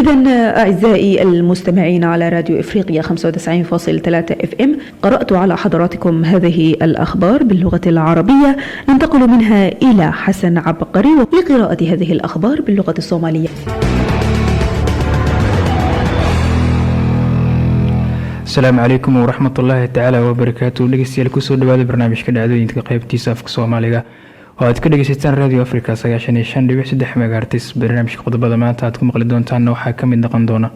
إذن أعزائي المستمعين على راديو إفريقيا 95.3 FM، قرأت على حضراتكم هذه الأخبار باللغة العربية. ننتقل منها إلى حسن عبقري لقراءة هذه الأخبار باللغة الصومالية. السلام عليكم ورحمة الله تعالى وبركاته. dhegeystayaal kusoo dhawaada barnaamijka dhacdooyinka qaybtiisa afka Soomaaliga oo aad ka dhageysataan Radio Africa 95.3 MHz. barnaamijka qodobada maanta aad ku maqli doontaan waxaa ka mid noqon doona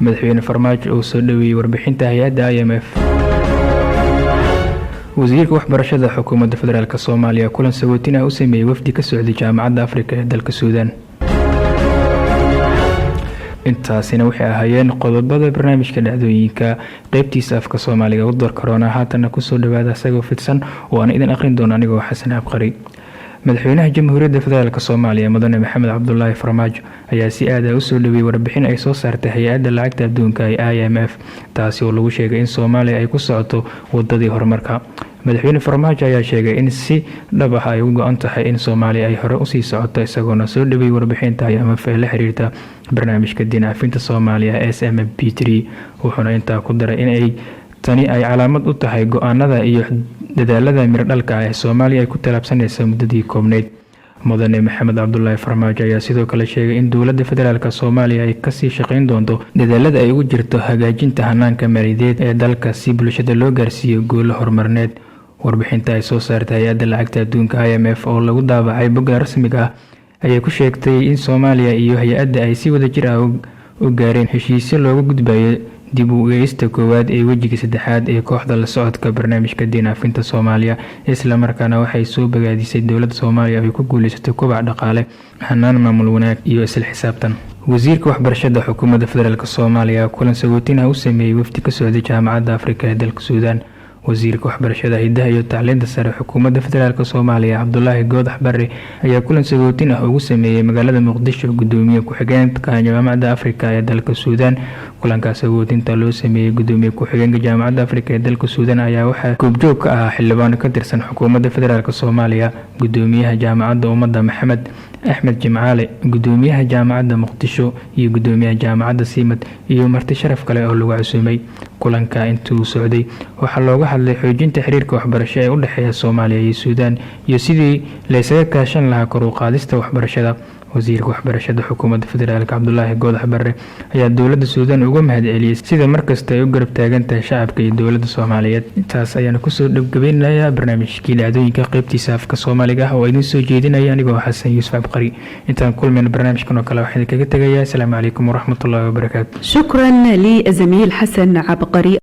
madaxweyne Farmaajo oo soo dhaweeyay warbixinta hay'adda IMF. wasiirka waxbarashada xukuumadda federaalka Soomaaliya kulan sagootin ah u sameeyay wafdi ka socday jaamacadda Afrika ee dalka Suudaan. intaasina waxay ahaayeen qodobada barnaamijka dhacdooyinka qaybtiisa afka Soomaaliga u door corona. haatan ku soo dhawaada asagoo fidsan oo aan idin aqrin doono anigoo Xasan Abqari. madaxweynaha jamhuuriyadda federaalka Soomaaliya mudane Maxamed Cabdullaahi Farmaajo ayaa si aad ah u soo dhaweeyay warbixin ay soo saartay hay'adda lacagta adduunka ee IMF, taasi oo lagu sheegay in Soomaaliya ay ku socoto wadadii horumarka. madaxweyne Farmaajo ayaa sheegay in si dhab ah ay u go'an tahay in Soomaaliya ay hore u sii socoto, isagoona soo dhaweeyay warbixinta IMF ee la xiriirta barnaamijka dinafinta Soomaaliya SMP3. wuxuuna intaa ku daray in ay tani ay calaamad u tahay go'aanada iyo dadaalada miradhalka ah ee Soomaaliya ay ku talaabsanayso muddadii koobneyd. mudane Maxamed Cabdullaahi Farmaajo ayaa sidoo kale sheegay in dowladda federaalka Soomaaliya ay ka sii shaqayn doonto dadaalada ay ugu jirto hagaajinta hanaanka maaliyadeed ee dalka si bulshada loo gaarsiiyo guulo horumarineed. warbixinta ay soo saartay hay'adda lacagta adduunka IMF oo lagu daabacay bogga rasmiga ah ayay ku sheegtay in Soomaaliya iyo hay'adda ay si wadajir ah u gaareen heshiisyo looga gudbayo dib u eegista koowaad ee wejiga saddexaad ee kooxda la socodka barnaamijka dinafinta Soomaaliya. isla markaana waxay soo bogaadisay dowladda Soomaaliya ay ku guuleysatay kobac dhaqaale, hanaan maamul wanaag iyo isla xisaabtan. wasiirka waxbarashada xukuumadda federaalka Soomaaliya kulan sagootin ah u sameeyay wafdi ka socday jaamacadda Afrika ee dalka Suudaan. wasiirka waxbarashada hidaha iyo tacliinta sare xukuumadda federaalka Soomaaliya Cabdullaahi Goodax Barre ayaa kulan sagootin ah ugu sameeyay magaalada Muqdisho gudoomiye ku-xigeenka jaamacadda Afrika ee dalka Suudaan. kulankaas sagootinta loo sameeyay gudoomiye ku-xigeenka jaamacadda Afrika ee dalka Suudaan ayaa waxaa goobjoog ka ah xildhibaan ka tirsan xukuumadda federaalka Soomaaliya, gudoomiyaha jaamacadda ummadda Maxamed Axmed Jimcaale, gudoomiyaha jaamacadda Muqdisho iyo gudoomiyaha jaamacadda Siimad iyo marti sharaf kale oo lagu casuumay. kulanka intuu socday waxaa looga hadlay xoojinta xiriirka waxbarasho ee u dhaxeeya Soomaaliya iyo Suudaan iyo sidii la isaga kaashan lahaa kor u qaadista waxbarashada. wasiirka waxbarashada xukuumadda federaalka Cabdullaahi Goodax Barre ayaa dowladda Suudaan uga mahadceliyay sida markasta ay u garab taagan tahay shacabka iyo dowladda Soomaaliyeed. intaas ayaan ku soo dhagabeynayaa barnaamijkii dhacdooyinka qaybtiisa afka Soomaaliga oo idin soo jeedinaya anigoo Xasan Yuusuf Abqari. intaan kulmayna barnaamijkan oo kale waxaan kaga tagayaa. assalaamu calaykum waraxmatullaahi wabarakaatu. شكرا لزميل حسن عبقري